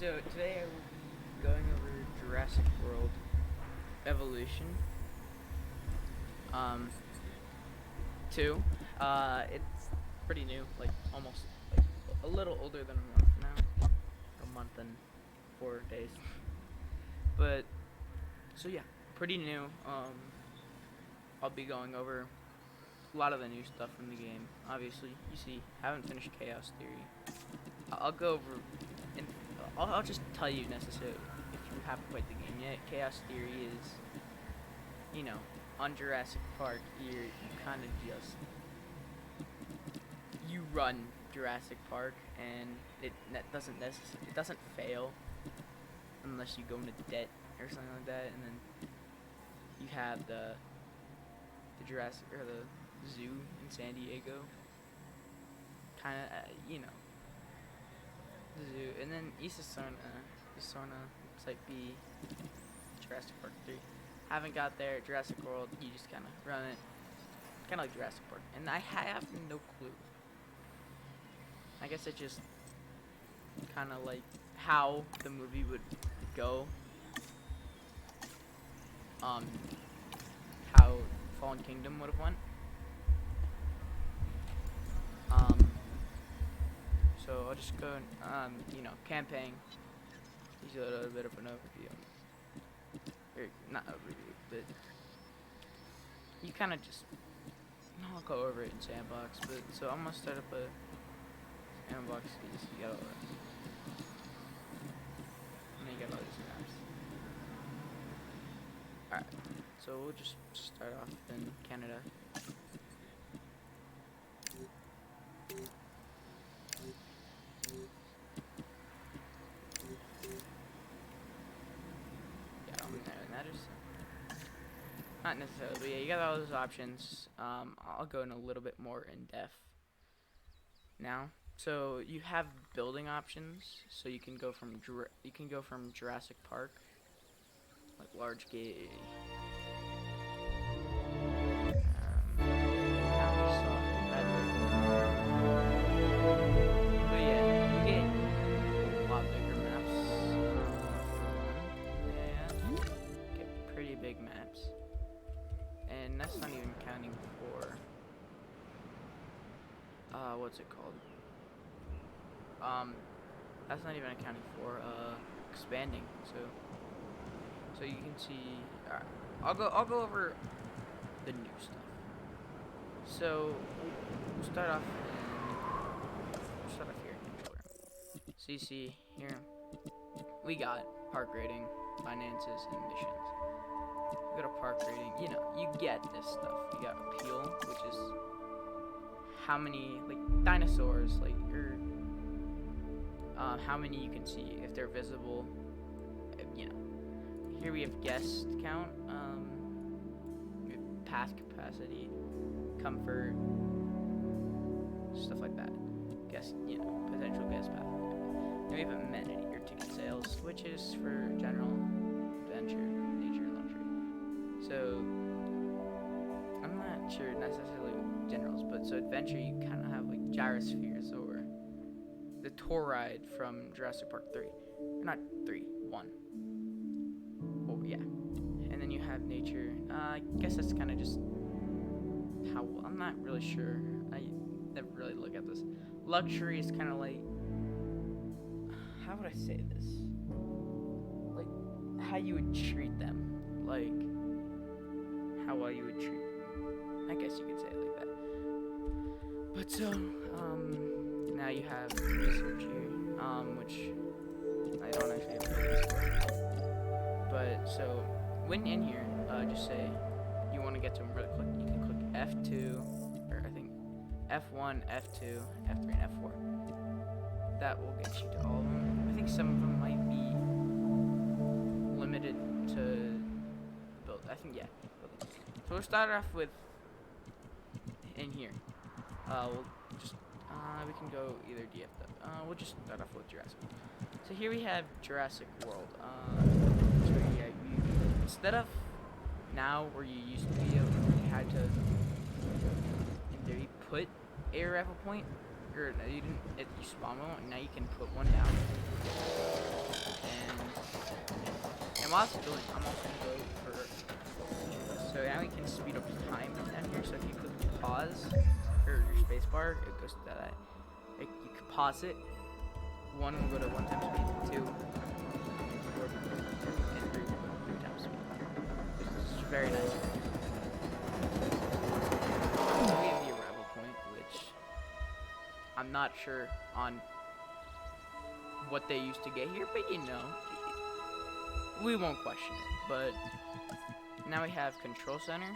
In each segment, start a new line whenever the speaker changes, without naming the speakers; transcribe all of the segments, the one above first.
So today I will be going over Jurassic World Evolution. Um, 2. It's pretty new, like almost like a little older than a month now, a month and 4 days. But so yeah, pretty new. I'll be going over a lot of the new stuff from the game. Obviously, you see, haven't finished Chaos Theory. I'll go over, and I'll just tell you necessarily if you haven't played the game yet. Chaos Theory is, on Jurassic Park, you kind of just you run Jurassic Park, and it doesn't fail unless you go into debt or something like that, and then you have the Jurassic or the zoo in San Diego, kind of the zoo, and then East of Sorna, Site B, Jurassic Park 3. Haven't got there. Jurassic World, you just kind of run it, kind of like Jurassic Park, and I have no clue. I guess it just kind of like how the movie would go. How Fallen Kingdom would have went. So I'll just go, campaign. Gives you a little bit of an overview. Or not overview, but you kind of just, I'll go over it in Sandbox, but so I'm gonna start up a Sandbox, you got all that. And then you got all these maps. Alright, so we'll just start off in Canada. Not necessarily, but yeah, you got all those options. I'll go in a little bit more in depth now. So you have building options. So you can go from Jurassic Park, like large gate. But yeah, you get a lot bigger maps. Yeah, get pretty big maps. And that's not even counting for, what's it called? That's not even accounting for, expanding, so you can see, alright, I'll go over the new stuff. So, we'll start off here in Controller. So you see here, we got park rating, finances, and missions. You go to park rating, you get this stuff. You got appeal, which is how many, like, dinosaurs, like, or, how many you can see, if they're visible, Here we have guest count, we have path capacity, comfort, stuff like that. Guest, potential guest path. And we have amenity, or ticket sales, which is for general, adventure, nature, luxury. So, I'm not sure necessarily generals, but so adventure, you kind of have like gyrospheres or the tour ride from Jurassic Park 3. Or not 3, 1. Oh, yeah. And then you have nature. I guess that's kind of just how, I'm not really sure. I never really look at this. Luxury is kind of like, how would I say this? Like, how you would treat them. Like, how well you would treat them. I guess you could say it like that. But so, now you have research here, which I don't actually have a place for. But so, when in here, just say you want to get to them really quick. You can click F2, or I think F1, F2, F3, and F4. That will get you to all of them. I think some of them might be limited to build. I think, yeah. So we'll start off with in here. We'll just we can go either DFW. We'll just start off with Jurassic. So here we have Jurassic World. So yeah, instead of now where you used to be able, you had to in theory put a raffle point, or no, you didn't. You spawn one. Now you can put one down. And I'm also going to go for, so now we can speed up time down here. So if you click pause, or your space bar, it goes to that. You can pause it. 1 will go to 1 times speed, 2, 4, and 3 times speed. This is very nice. So we have the arrival point, which I'm not sure on what they used to get here, but you know, we won't question it. But now we have control center,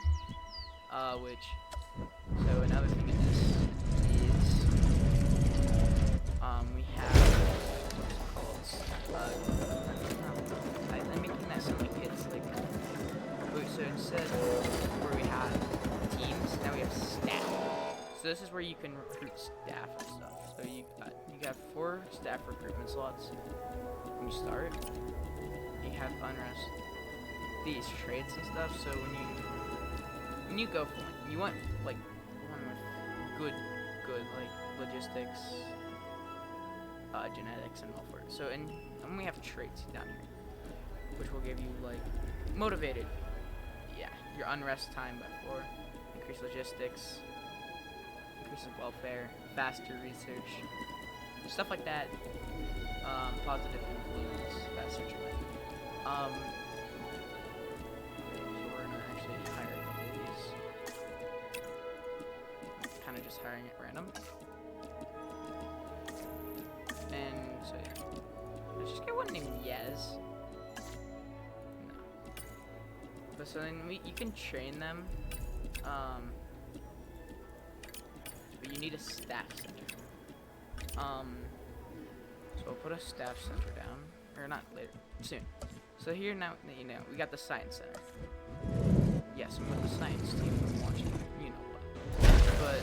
which, so another thing in this is, we have, what's it called, I'm making that sound like it's like, so instead where we have teams, now we have staff. So this is where you can recruit staff and stuff. So you have 4 staff recruitment slots when you start. You have unrest, these traits and stuff. So when you go for one, you want like one with good like logistics, genetics, and welfare. So and we have traits down here, which will give you like motivated. Yeah, your unrest time by 4, increase logistics, increase welfare, faster research, stuff like that. Positive influence, faster joy. So we're gonna actually hire a couple of these. Kind of just hiring at random. And so yeah, let's just get one named Yez. No. But so then you can train them. But you need a staff center. So I'll put a staff center down, or not later, soon. So here now, you know, we got the science center. Yes, I'm with the science team. I'm watching, you know what. But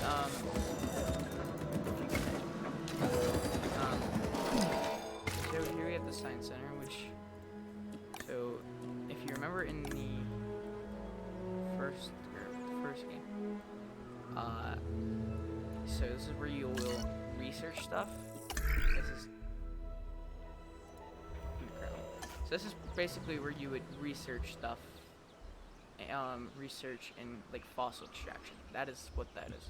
so here we have the science center, which, so if you remember in the first game, so this is where you will research stuff. So this is basically where you would research stuff, research in like fossil extraction. That is what that is.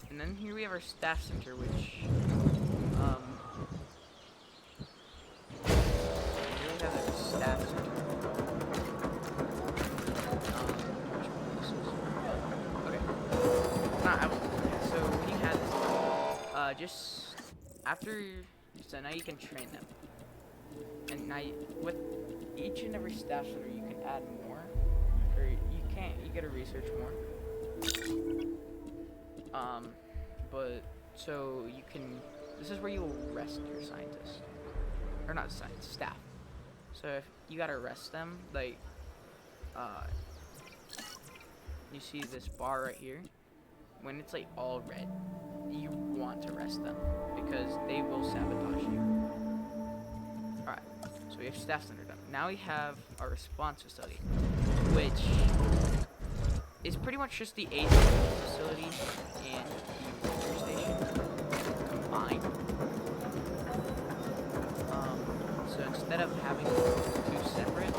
And then here we have our staff center, which here we have a staff center. So when you have this, just after, so now you can train them. And now, with each and every staff center, you can add more, or you can't. You gotta research more. But so you can. This is where you will rest your scientists, or not scientists, staff. So if you gotta rest them, like, you see this bar right here. When it's like all red, you want to rest them because they will sabotage you. Alright, so we have staff center done. Now we have our response facility, which is pretty much just the AZ facility and the research station combined. So instead of having 2 separate,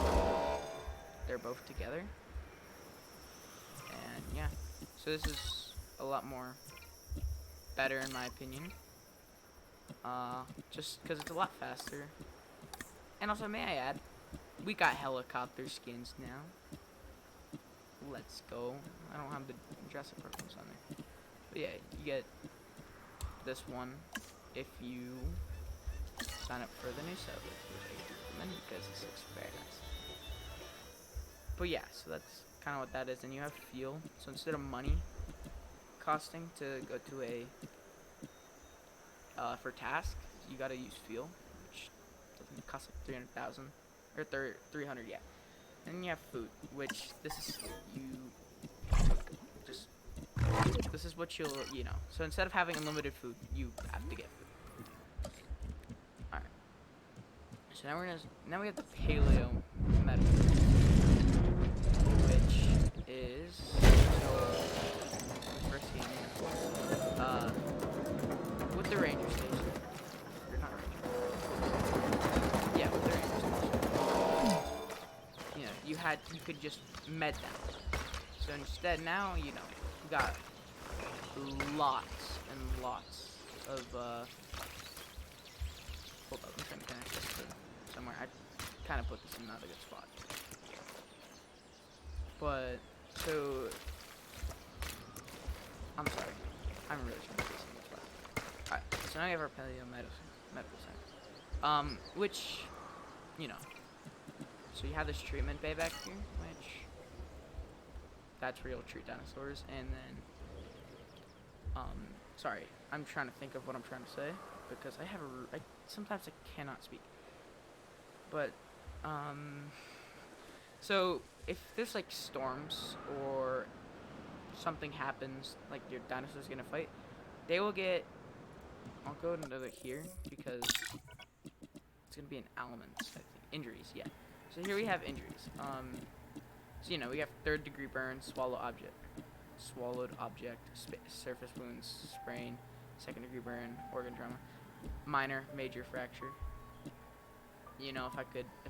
they're both together. And yeah, so this is a lot more better in my opinion. Just because it's a lot faster. And also, may I add, we got helicopter skins now. Let's go. I don't have the Jurassic ones on there. But yeah, you get this one if you sign up for the new sub, which I recommend because this looks very nice. But yeah, so that's kind of what that is. And you have fuel. So instead of money costing to go to a for task, you gotta use fuel, which doesn't cost like 300,000 or 300, yeah. And then you have food, which this is this is what you'll, you know. So instead of having unlimited food, you have to get food. All right. So now we have the paleo medical, which is first game. With the ranger station. Or not ranger. could just med them. So instead, now, you know, we got lots and lots of, hold up, I'm trying to connect this to somewhere. I kind of put this in not a good spot. But, so, I'm sorry. I'm really trying to put this in a good spot. Alright, so now we have our medical center. Which, you know, so you have this treatment bay back here, which, that's where you'll treat dinosaurs, and then, sorry, I'm trying to think of what I'm trying to say, because sometimes I cannot speak, but, so, if there's, like, storms, or something happens, like your dinosaur's gonna fight, they will get, I'll go into here, because it's gonna be an element, I think, injuries, yeah, so here we have injuries, so, you know, we have 3rd-degree burn, swallowed object, surface wounds, sprain, 2nd-degree burn, organ trauma, minor, major fracture. You know, if I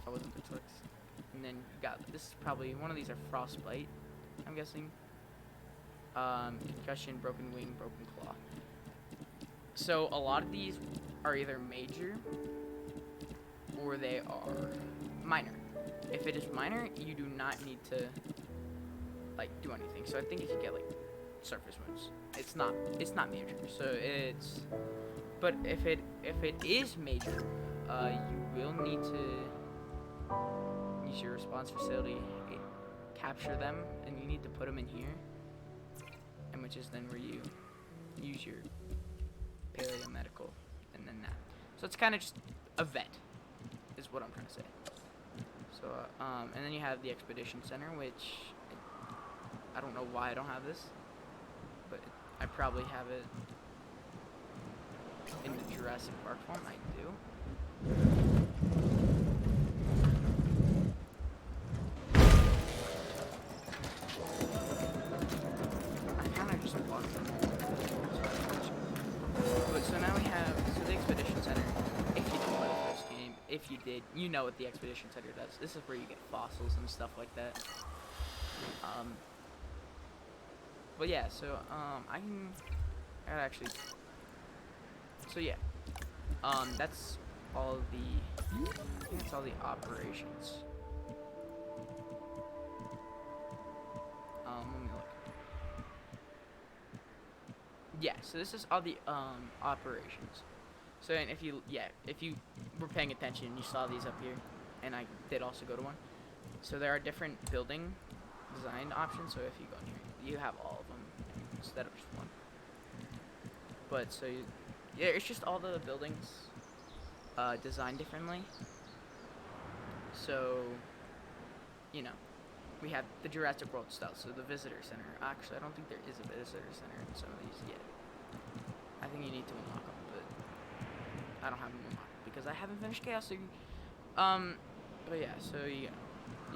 wasn't dyslexic. And then you got, this is probably, one of these are frostbite, I'm guessing. Concussion, broken wing, broken claw. So, a lot of these are either major, or they are minor. If it is minor, you do not need to, like, do anything. So I think if you get, like, surface wounds, it's not major. So it's, but if it is major, you will need to use your response facility, capture them, and you need to put them in here, and which is then where you use your paleomedical, and then that. So it's kind of just a vet, is what I'm trying to say. So, and then you have the Expedition Center, which I don't know why I don't have this, but I probably have it in the Jurassic Park form. I do. I kind of just walked through. But so now we have the Expedition Center. If you didn't play the first game, if you did, you know what the Expedition Center does. This is where you get fossils and stuff like that. But yeah, so I gotta actually. So yeah, that's all the. I think that's all the operations. Let me look. Yeah, so this is all the operations. So and if you were paying attention, you saw these up here, and I did also go to one. So there are different building design options. So if you go in here, you have all of them instead of just one. But so yeah, it's just all the buildings designed differently. So you know, we have the Jurassic World style. So the visitor center. Actually, I don't think there is a visitor center in some of these yet. I think you need to unlock them, but I don't have them unlocked because I haven't finished Chaos League. But yeah, so you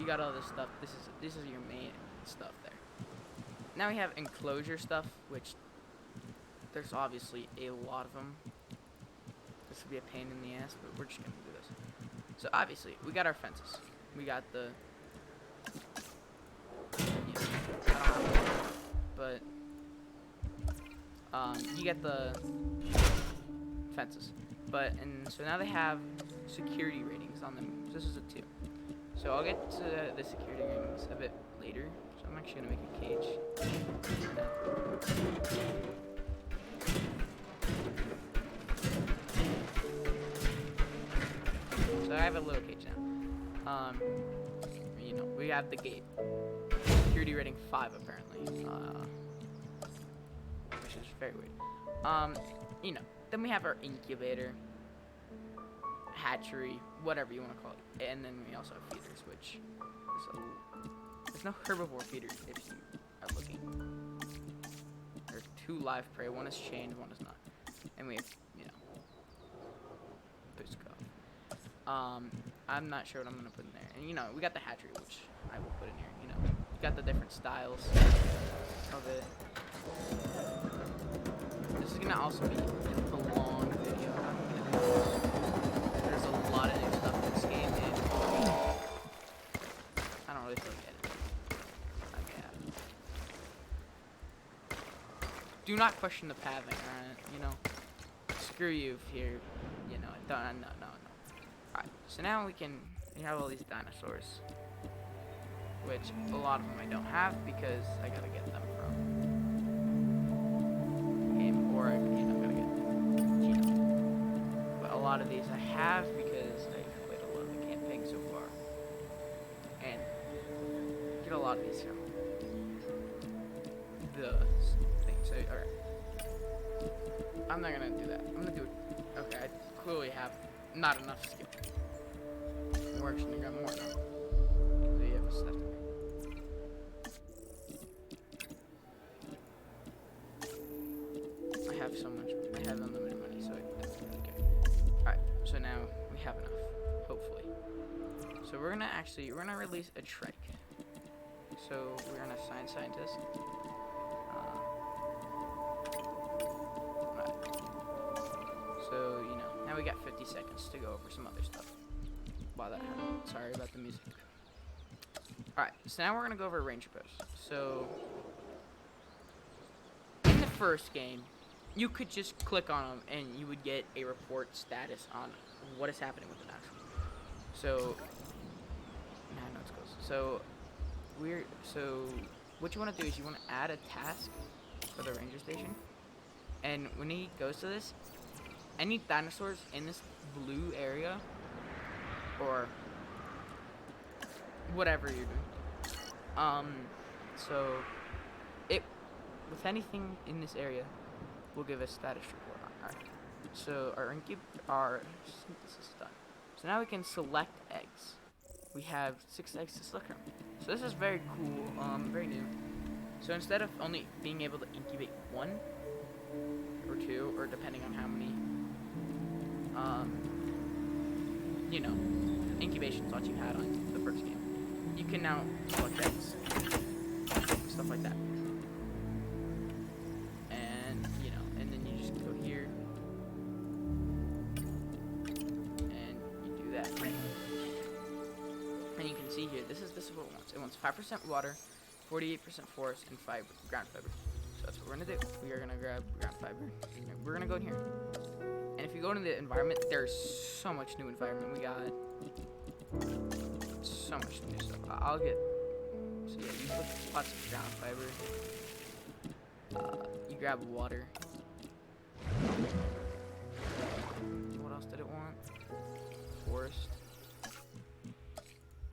got all this stuff. This is your main stuff there. Now we have enclosure stuff, which there's obviously a lot of them. This would be a pain in the ass, but we're just gonna do this. So obviously, we got our fences. We got the. Yeah, I don't have one, but you get the fences. But and so now they have security ratings on them. So this is a 2. So I'll get to the security ratings a bit later. So I'm actually gonna make a cage. So I have a little cage now. You know, we have the gate. Security rating 5 apparently. Which is very weird. You know, then we have our incubator, hatchery, whatever you want to call it, and then we also have feeders, which is there's no herbivore feeders if you are looking. There are 2 live prey. One is chained, one is not, and we have boost cuff. I'm not sure what I'm gonna put in there, and you know we got the hatchery, which I will put in here. You know, we got the different styles of it. This is gonna also be a long video. I'm gonna do this. There's a lot of new stuff in this game, and I don't really feel like editing. do not question the pathing, alright? You know, screw you if you're, you know, no. Alright, so now we have all these dinosaurs, which a lot of them I don't have because I gotta get them from game, or, you know, gotta get them, you know. But a lot of these I have because I've played a lot of the campaign so far, and get a lot of these from the thing. So, alright. I'm not gonna do that. I'm gonna do it. Okay, I clearly have not enough skill. We're actually gonna grab more now. So you have stuff. I have so much. I have unlimited money, so that's really good. Alright, so now we have enough. Hopefully. So we're gonna release a trike. So we're gonna assign scientists. So, you know, now we got 50 seconds to go over some other stuff. While that happened. Sorry about the music. Alright, so now we're gonna go over ranger posts. So, in the first game, you could just click on them and you would get a report status on what is happening with the dinosaur. So, no, it's close. So, what you want to do is you want to add a task for the ranger station. And when he goes to this, any dinosaurs in this blue area, or whatever you're doing, so with anything in this area, we'll give a status report on. Alright, so our synthesis is done. So now we can select eggs. We have 6 eggs to select from. So this is very cool, very new. So instead of only being able to incubate 1 or 2, or depending on how many you know, incubation slots you had on the first game, you can now select eggs, stuff like that. And, you know, and then you just go here, and you do that. And you can see here, this is what it wants. It wants 5% water, 48% forest, and ground fiber. So that's what we're gonna do. We are gonna grab ground fiber. We're gonna go in here. And if you go into the environment, there's so much new environment. We got so much new stuff. I'll get. So yeah, you put lots of ground fiber. You grab water. What else did it want? Forest.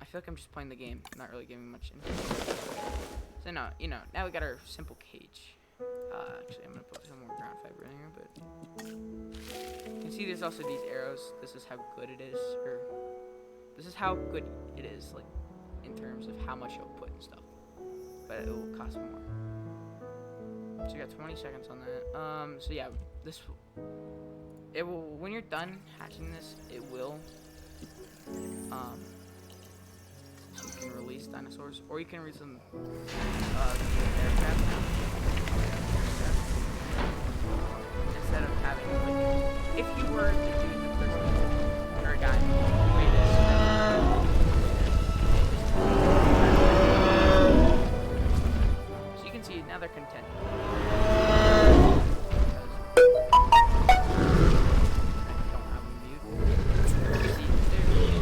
I feel like I'm just playing the game, not really giving much info. So now, you know, now we got our simple cage. Actually, I'm gonna put some more ground fiber in here, but you can see there's also these arrows. This is how good it is, or this is how good it is, like in terms of how much you'll put and stuff. But it will cost more. So you got 20 seconds on that. So yeah, it will, when you're done hatching this, it will, so you can release dinosaurs, or you can release them, aircraft. Instead of having, like, if you were to do the first game, or a guy, so you can see now they're content.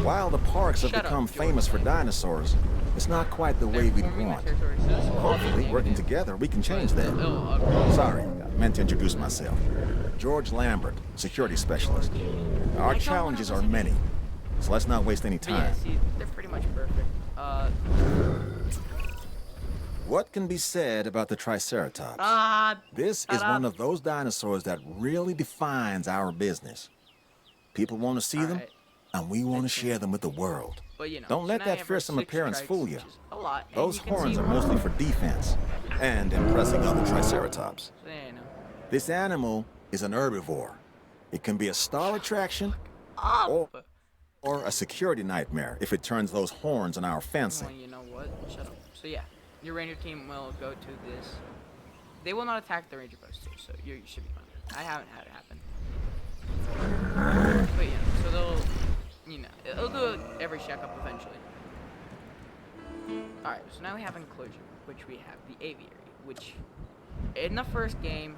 While the parks have become famous for dinosaurs, it's not quite the way we'd want. Hopefully, working together, we can change that. Sorry, I meant to introduce myself. George Lambert, security specialist. Our challenges are many, so let's not waste any time.
Yeah, see, they're pretty much perfect.
What can be said about the Triceratops? This is one of those dinosaurs that really defines our business. People want to see them, and we want to share them with the world.
But, you know,
Don't let that fearsome appearance fool you. Those
you can
horns
see
are mostly for defense and impressing other Triceratops.
So, yeah, you know.
This animal is an herbivore. It can be a star attraction or a security nightmare if it turns those horns on our fencing.
Well, you know what? Shut up. So yeah, your ranger team will go to this. They will not attack the ranger post too, so you should be fine. I haven't had it happen. But yeah, so they'll, you know, it'll do every checkup eventually. Alright, so now we have enclosure, which we have the aviary, which in the first game,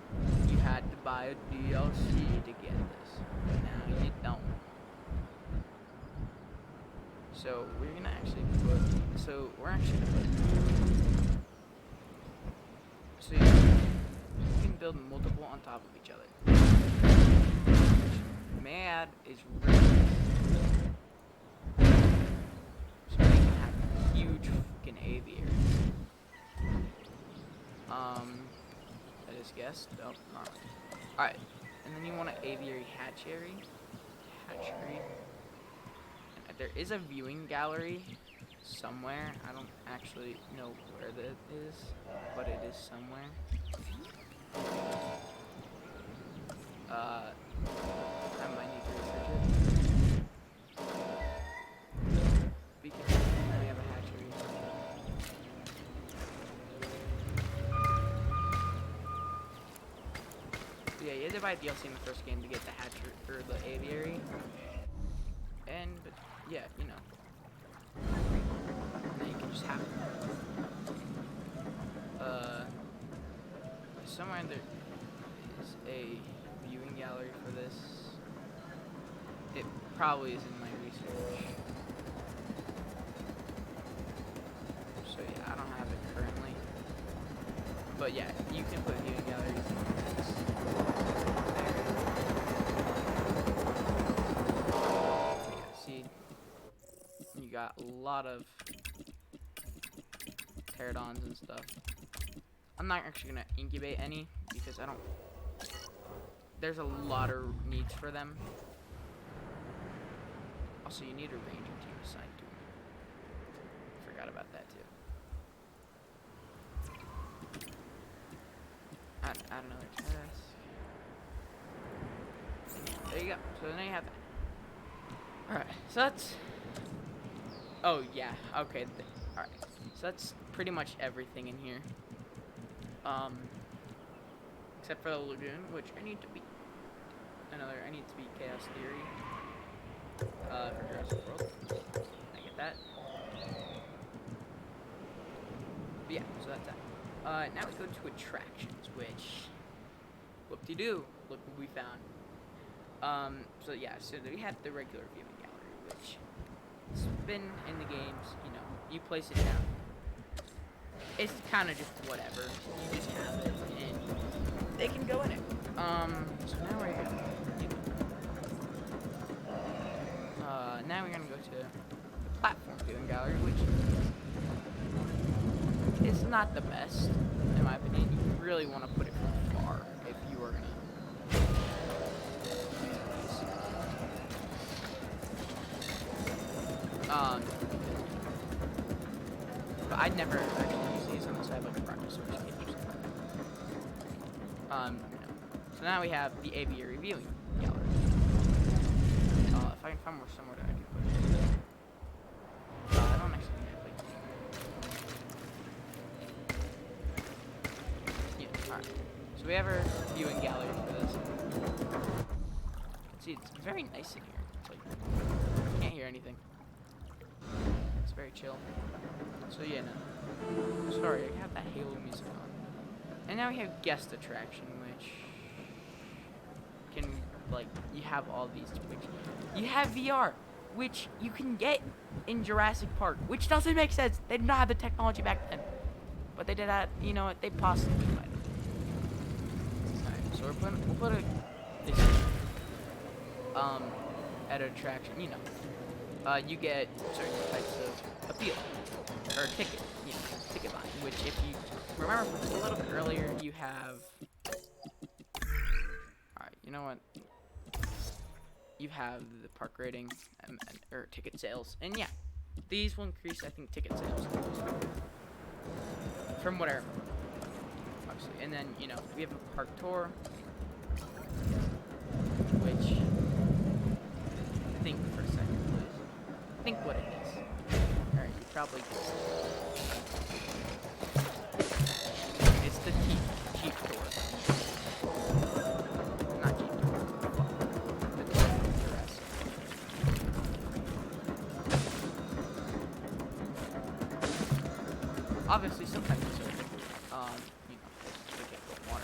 you had to buy a DLC to get this. Now you don't. So we're gonna actually put. So we're actually gonna put. So you can build multiple on top of each other. Which, may I add, is really nice. So we can have huge fucking aviaries. I just guessed. Oh, no. Alright. And then you want an aviary hatchery. And there is a viewing gallery somewhere. I don't actually know where that is, but it is somewhere. I might need to research it. Because we have a hatchery. Yeah, you had to buy DLC in the first game to get the hatchery or the aviary. And but yeah, you know. Now you can just have it. Somewhere there is a viewing gallery for this. It probably is in my research. So yeah, I don't have it currently. But yeah, you can put viewing galleries in this. Yeah, see, you got a lot of pterodons and stuff. I'm not actually gonna incubate any because I don't. There's a lot of needs for them. Also, you need a ranger team assigned to them. Forgot about that too. Add another task. There you go. So now you have that. Alright, so that's. Oh, yeah. Okay. Alright. So that's pretty much everything in here. Except for the lagoon, which I need to be. I need to be Chaos Theory. For Jurassic World. I get that. But yeah, so that's that. Now we go to attractions, which. Whoop-de-doo. Look what we found. So yeah, so we have the regular viewing gallery, which it's been in the games, you know, you place it down. It's kind of just whatever. You just have it, and they can go in it. So now we're gonna go to the platform viewing gallery, which is not the best, in my opinion. You really want to put it from far if you are gonna. But I'd never actually use these unless I have like a practice source cage or something. So now we have the aviary viewing gallery. If I can find more somewhere that I can put it. I don't actually think I have like. Yeah, alright. So we have our viewing gallery for this. See, it's very nice in here. It's like, you can't hear anything. It's very chill. So yeah, no. Sorry, I have that Halo music on. And now we have guest attraction, which can, like, you have all these, which you have VR, which you can get in Jurassic Park, which doesn't make sense. They did not have the technology back then, but they did that. You know what? They possibly might have. Alright, so we'll put a this at an attraction. You know, you get certain types of appeal or ticket, you know, ticket line. Which, if you remember from a little bit earlier, you have. Alright, you know what? You have the park rating or ticket sales, and yeah, these will increase, I think, ticket sales from what I remember, obviously. And then, you know, we have a park tour, which I think for second place. Think what it is. All right, you probably guessed. It's the Jeep tour. Not Jeep tour. The tour from Jurassic. Obviously, sometimes it's open. You know, they get a little more.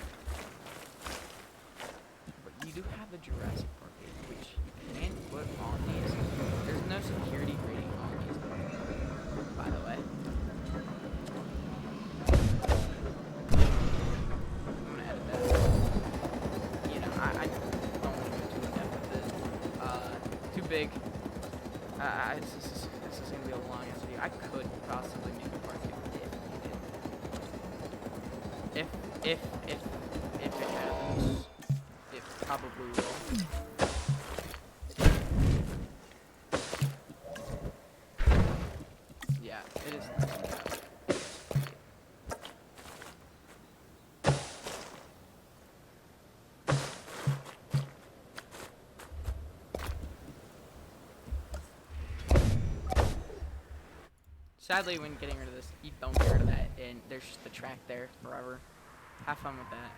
the Jurassic Park gate, which you can't put on these. There's no security grading on these, by the way. I'm gonna edit that. You know, I don't want to go too in depth with it. Too big. This is gonna be a long ass video. I could possibly make a part 2 if it happens. It probably will. Yeah, it is. Sadly, when getting rid of this, you don't get rid of that, and there's just the track there forever. Have fun with that.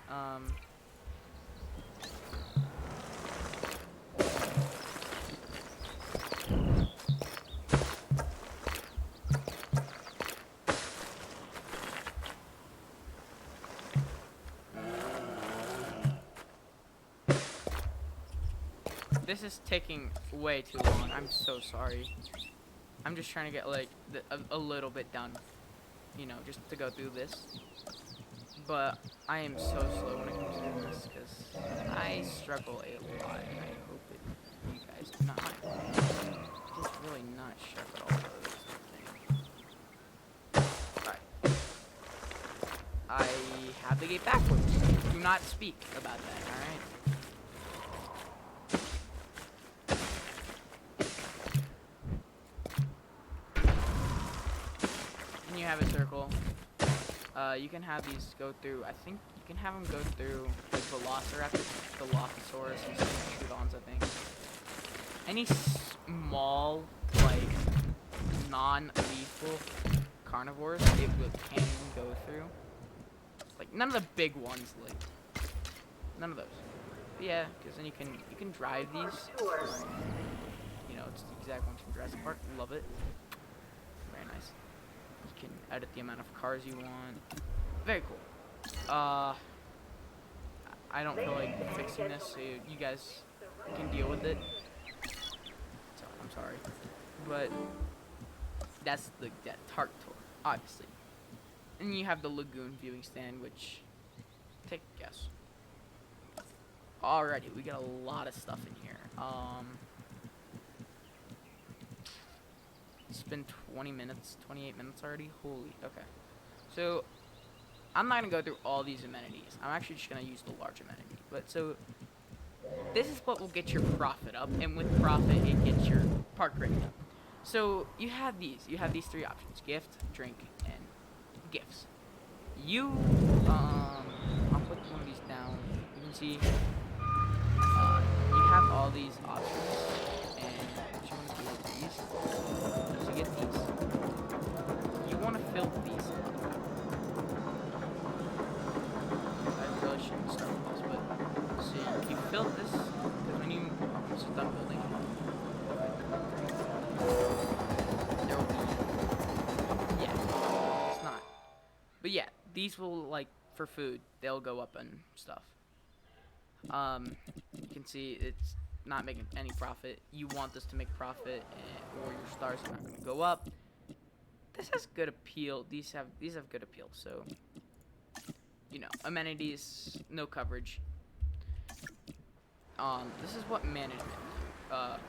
This is taking way too long. I'm so sorry. I'm just trying to get like a little bit done, you know, just to go through this. But I am so slow when it comes to this because I struggle a lot, and I hope that you guys do not. Just really not sharp at all with this thing. Alright. I have the gate backwards. Do not speak about that, alright? You have a circle. You can have these go through. I think you can have them go through like Velociraptor, the Dilophosaurus, and Stegodons. I think any small like non-lethal carnivores it can go through. Like none of the big ones, like none of those. But yeah, because then you can drive these. You know, it's the exact one from Jurassic Park. Love it. Very nice. You can edit the amount of cars you want. Very cool. I don't feel like fixing this, so you guys can deal with it. So, I'm sorry. But that's the Tart tour, obviously. And you have the lagoon viewing stand, which take a guess. Alrighty, we got a lot of stuff in here. It's been 20 minutes, 28 minutes already. Holy, okay. So, I'm not gonna go through all these amenities. I'm actually just gonna use the large amenity. But so, this is what will get your profit up, and with profit, it gets your park rating up. So, you have these 3 options: gift, drink, and gifts. I'll put one of these down. You can see, you have all these options, and what you want to do with these is you get these. You want to fill these up. I really shouldn't start with this, but see, if you fill this, because when you once you're done building, there will be, yeah, it's not. But yeah, these will, like, for food, they'll go up and stuff. You can see it's not making any profit. You want this to make profit, or your stars are not going to go up. This has good appeal. These have good appeal. So, you know, amenities, no coverage. This is what management is real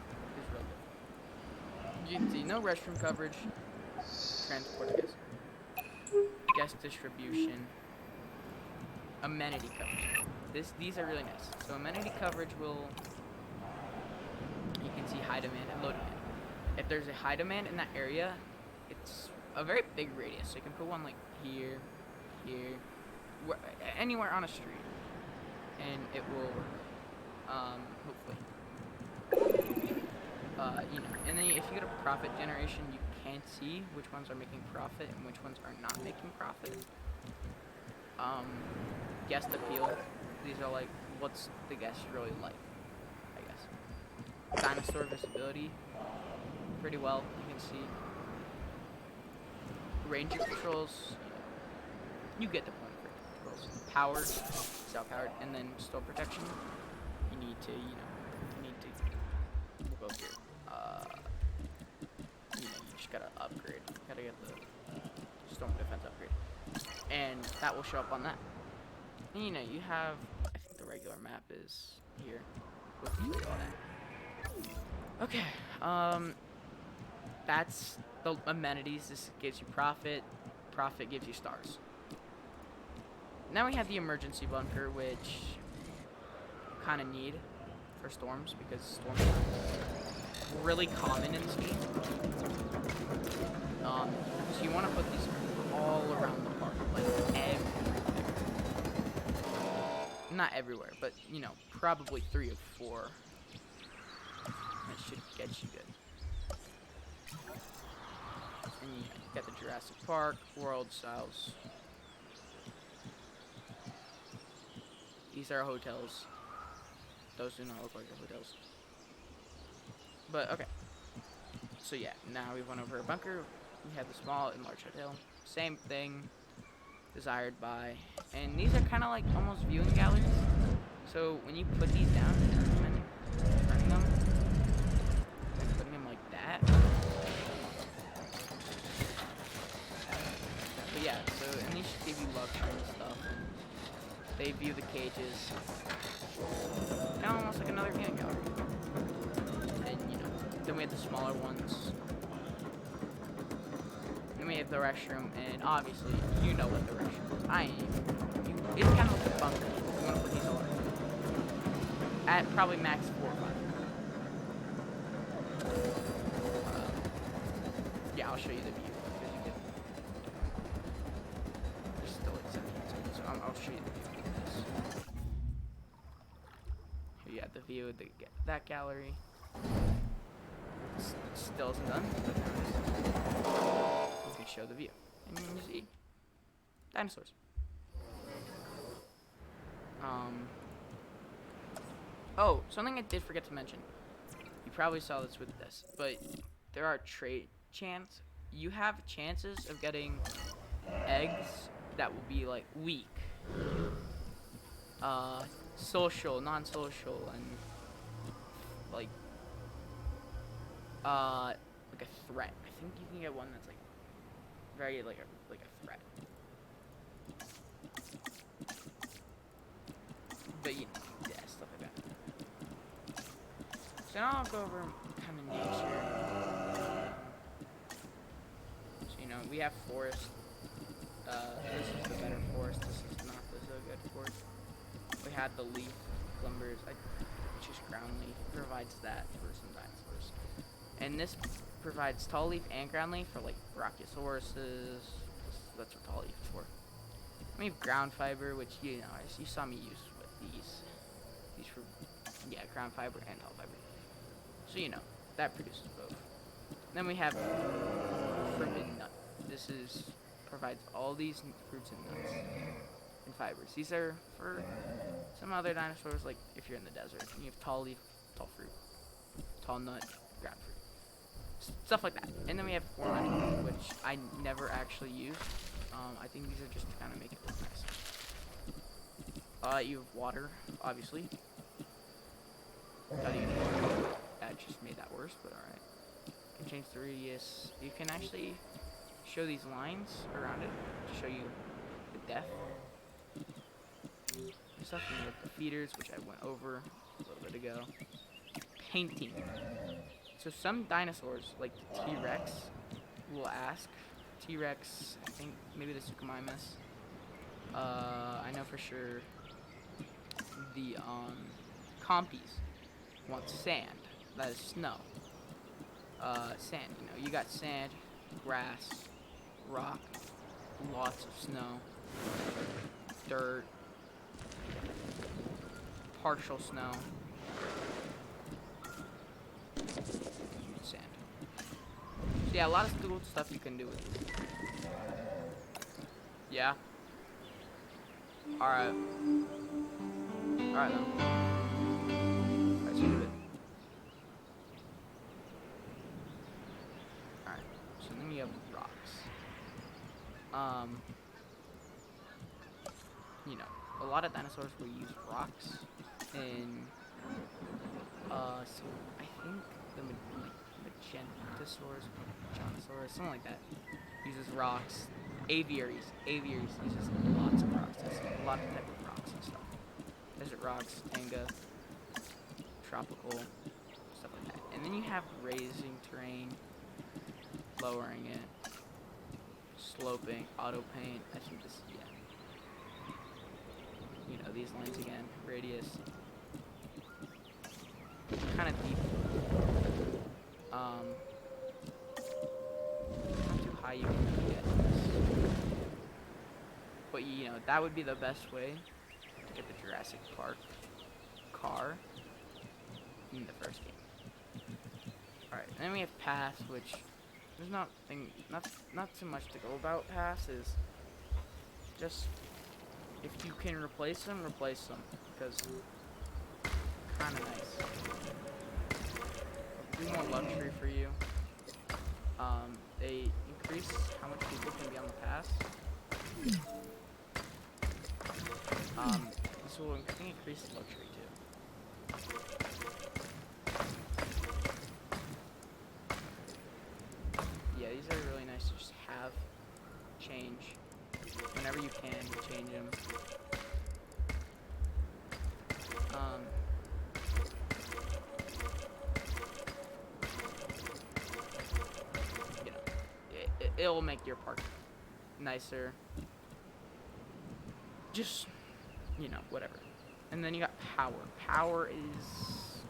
good. You can see no restroom coverage, transport guest distribution, amenity coverage. These are really nice. So amenity coverage will, you can see high demand and low demand. If there's a high demand in that area, it's a very big radius. So you can put one like here, anywhere on a street, and it will work. Hopefully. You know, and then if you go to profit generation, you can see which ones are making profit and which ones are not making profit. Guest appeal. These are like, what's the guest really like, I guess. Dinosaur visibility, pretty well, you can see. Ranger controls, you get the point for controls. Power, self-powered, and then store protection. You need to, we'll go here. You just gotta upgrade. Gotta get the storm defense upgrade, and that will show up on that. And you have, I think the regular map is here with all that. Okay, that's the amenities. This gives you profit. Profit gives you stars. Now we have the emergency bunker, which you kind of need for storms, because storms are really common in this game. So you want to put these all around the park, like not everywhere, but probably 3 or 4. That should get you good. And you got the Jurassic Park, World Styles. These are hotels. Those do not look like hotels. But okay. So yeah, now we went over a bunker. We have the small and large hotel. Same thing. Desired by. And these are kind of like almost viewing galleries. So when you put these down and turn them, and putting them like that. But yeah, so and these should give you luxury and stuff. They view the cages. Kind of almost like another viewing gallery. And then we have the smaller ones. Then we have the restroom, and obviously, you know what the restroom is. I ain't. It's kind of like a bunker. You want to put these all at probably max 4 or 5. Yeah, I'll show you the view. There's still like 17 seconds, so I'll show you the view of this. Here you have the view of that gallery. Still isn't done. You can show the view. And you see dinosaurs. Oh, something I did forget to mention. You probably saw this with this, but there are trade chance. You have chances of getting eggs that will be like weak, social, non-social, and like a threat. I think you can get one that's like very like a threat. But yeah, stuff like that. So now I'll go over kind of nature. So we have forest. This is the better forest. This is not the so good forest. We had the leaf lumbers. Which is ground leaf. Provides that for some dinosaurs. And this provides tall leaf and ground leaf for like brachiosauruses. That's what tall leaf is for. We have ground fiber, which you saw me use with these. These for ground fiber and tall fiber. So that produces both. Then we have fruit and nut. This provides all these fruits and nuts and fibers. These are for some other dinosaurs, like if you're in the desert. You have tall leaf, tall fruit, tall nut, ground fruit. Stuff like that. And then we have ornamental, which I never actually used. I think these are just to kind of make it look nice. You have water, obviously. That just made that worse, but alright. You can change the radius. You can actually show these lines around it to show you the depth. Stuff with the feeders, which I went over a little bit ago. Painting. So some dinosaurs, like the T-Rex, will ask. T-Rex, I think maybe the Suchomimus. I know for sure the Compies want sand. That is snow. Sand, you got sand, grass, rock, lots of snow, dirt, partial snow, sand. So yeah, a lot of cool stuff you can do with it. Yeah. Alright. Alright then. Alright, so do it. Alright. So then you have rocks. A lot of dinosaurs will use rocks in So I think the Magentasaurus, Magentasaurus, something like that, uses rocks. Aviaries uses lots of rocks. That's a lot of type of rocks and stuff. Desert rocks, tanga, tropical, stuff like that. And then you have raising terrain, lowering it, sloping, auto paint. I think this, yeah. You know, these lines again, radius, kind of deep. Not too high you can really get this. But you know, that would be the best way to get the Jurassic Park car in the first game. Alright, and then we have paths, which there's not too much to go about. Paths is just, if you can replace them, because kind of nice. Do more luxury for you. They increase how much people can be on the pass. This will increase the luxury too. Yeah, these are really nice to just have, change. Whenever you can, change them. You know, it'll make your park nicer. Just, you know, whatever. And then you got power. Power is,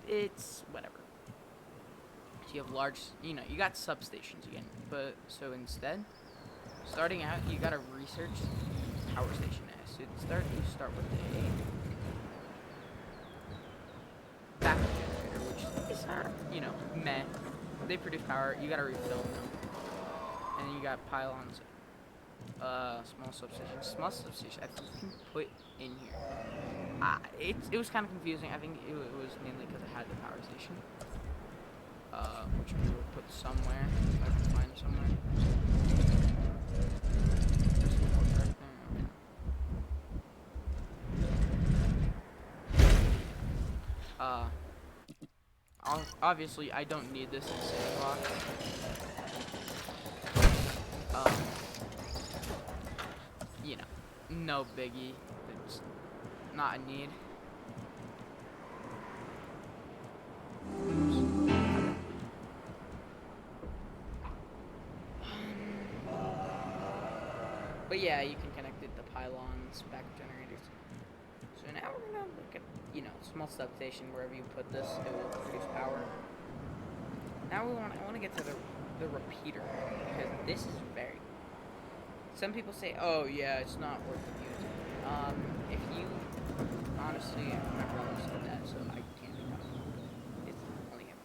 it's whatever. So you have large, you know, you got substations again. But, so instead, starting out, you gotta research the power station as. So you start with a backup generator, which is not, you know, meh. They produce power, you gotta refill them. And then you got pylons, small substation. Small substation, I think you can put in here. It was kind of confusing. I think it was mainly because I had the power station. Which we will put somewhere, if I can find it somewhere. Just right there, okay. Obviously, I don't need this in Sandbox. You know, no biggie. It's not a need. But yeah, you can connect it to pylons, backup generators. So now we're gonna look at, you know, small substation. Wherever you put this, it will produce power. Now I want to get to the repeater, because this is very. Some people say, oh yeah, it's not worth using. If you honestly, my brother said that, so I can't do that. It's only him.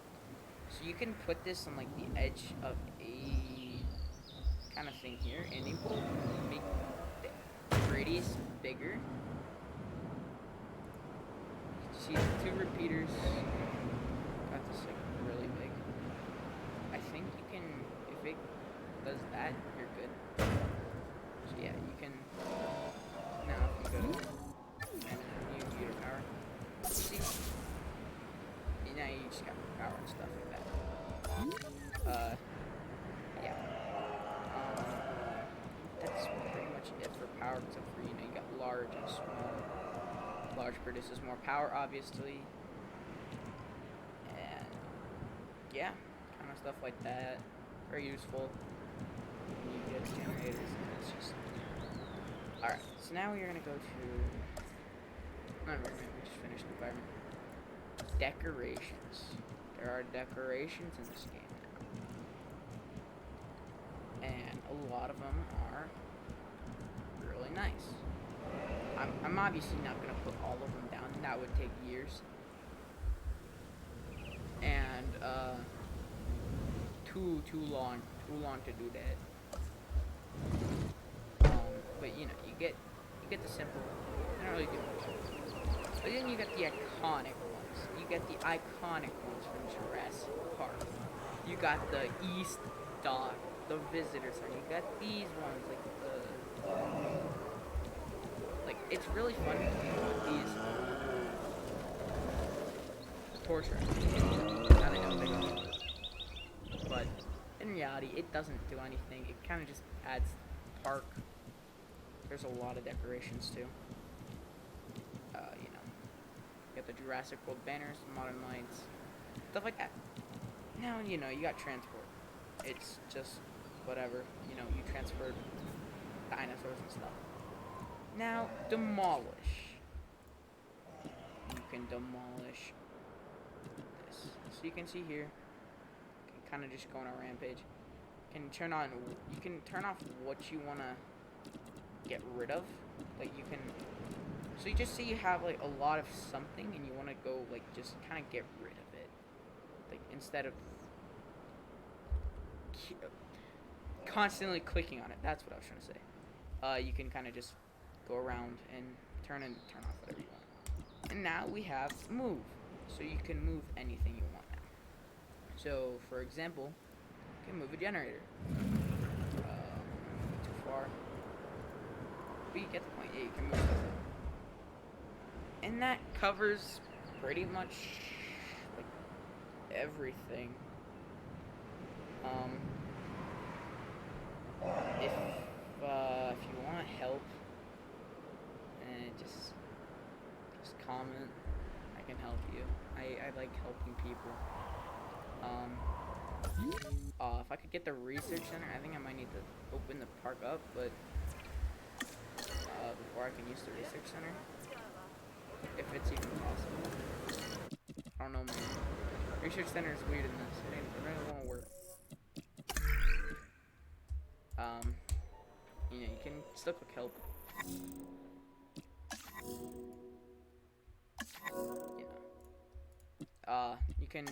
So you can put this on like the edge of a kind of thing here, and it will make the radius bigger. See the two repeaters. Got this like really big. I think you can, if it does that, you're good. So yeah, you can. Now if you go to new computer power, see, now you just got power and stuff like that. Yeah. That's pretty much it for power, except for, you know, you got large and small. Large produces more power, obviously. And yeah, kind of stuff like that. Very useful. You get generators, and it's just. Alright, so now we're gonna go to. No, we just finished the environment. Decorations. There are decorations in this game now. And a lot of them are really nice. I'm obviously not going to put all of them down. That would take years. And, too long to do that. But you know, you get the simple, they don't really do much. But then you get the iconic ones. You get the iconic ones from Jurassic Park. You got the East Dock, the Visitor Center. You got these ones, like it's really fun with these. horse racing. Now they know they don't. But in reality, it doesn't do anything. It kind of just adds to the park. There's a lot of decorations too. You know, you got the Jurassic World banners, modern lights, stuff like that. Now, you know, you got transport. It's just whatever. You know, you transfer dinosaurs and stuff. Now, demolish. You can demolish this. So you can see here, you can kind of just go on a rampage. You can turn off what you want to get rid of. Like you can, so you just see you have like a lot of something and you want to go like just kind of get rid of it. Like instead of constantly clicking on it. That's what I was trying to say. You can kind of just go around and turn off whatever you want. And now we have move. So you can move anything you want now. So for example, you can move a generator. Too far. But you get the point. Yeah, you can move stuff. And that covers pretty much like everything. If you want help, just comment. I can help you. I like helping people. If I could get the research center, I think I might need to open the park up, but before I can use the research center, if it's even possible. I don't know, man. Research center is weird in this. It really won't work. You know, you can still click help. You know. You can.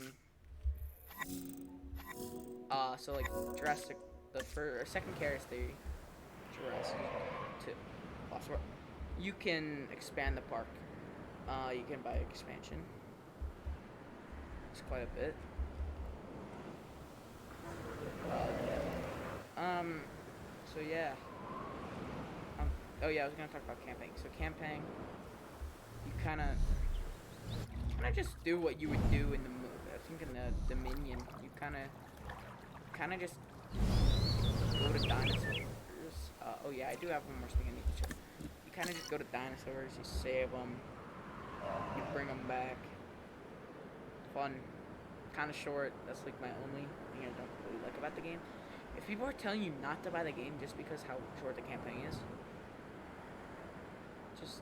So like Jurassic, second Chaos theory, Jurassic 2, Lost World. You can expand the park. You can buy expansion. It's quite a bit. So yeah. Oh yeah, I was gonna talk about camping. So camping, you kind of just do what you would do in the movie. I think in the Dominion, you kind of just go to dinosaurs. Oh yeah, I do have one more thing I need to show. You kind of just go to dinosaurs, you save them, you bring them back. Fun, kind of short. That's like my only thing I don't really like about the game. If people are telling you not to buy the game just because how short the campaign is, just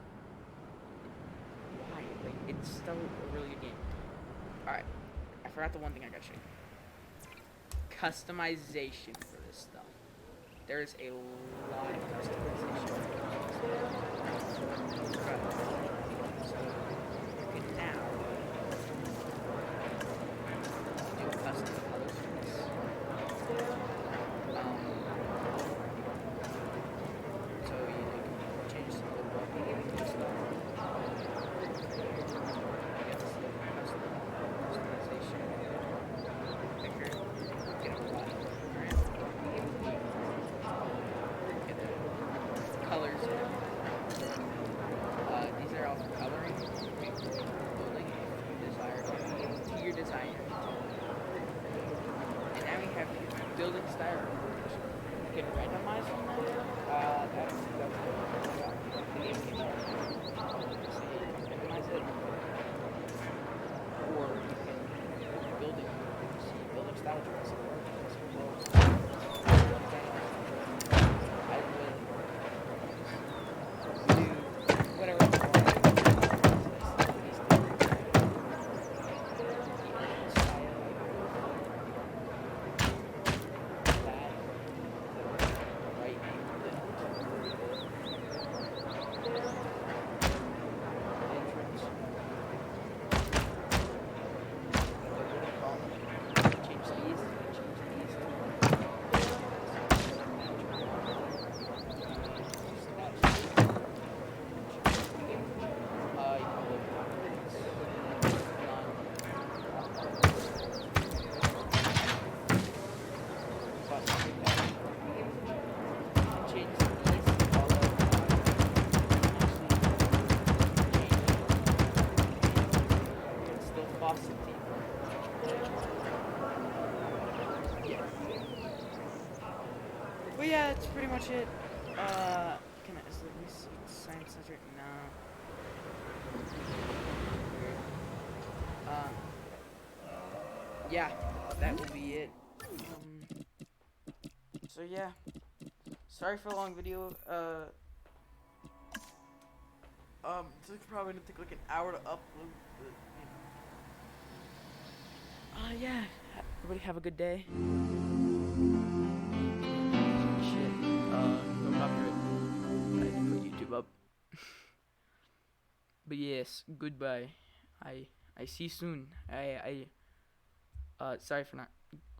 why? Like, it's still a really good game. Alright, I forgot the one thing I gotta show you. Customization for this stuff. There's a lot of customization. So you can now do custom colors for this. So you can change some of the wallpaper and stuff. Customization. Picker. Get a lot. Alright. Get the colors. These are all for coloring. Building if you desire to your design. And now we have building style. You can randomize from that. That's so you can randomize it. Or you can build it. See building style choice. I would do whatever you want. yeah, that's pretty much it. Can I, let me see, science center, no. Yeah, that will be it. So yeah, sorry for a long video. It's probably gonna take like an hour to upload, but yeah. Everybody have a good day. Shit. Don't copyright. I had to put YouTube up. But yes, goodbye. I see you soon. Sorry for not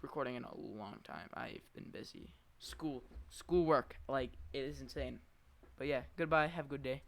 recording in a long time. I've been busy. Schoolwork, like, it is insane. But yeah, goodbye. Have a good day.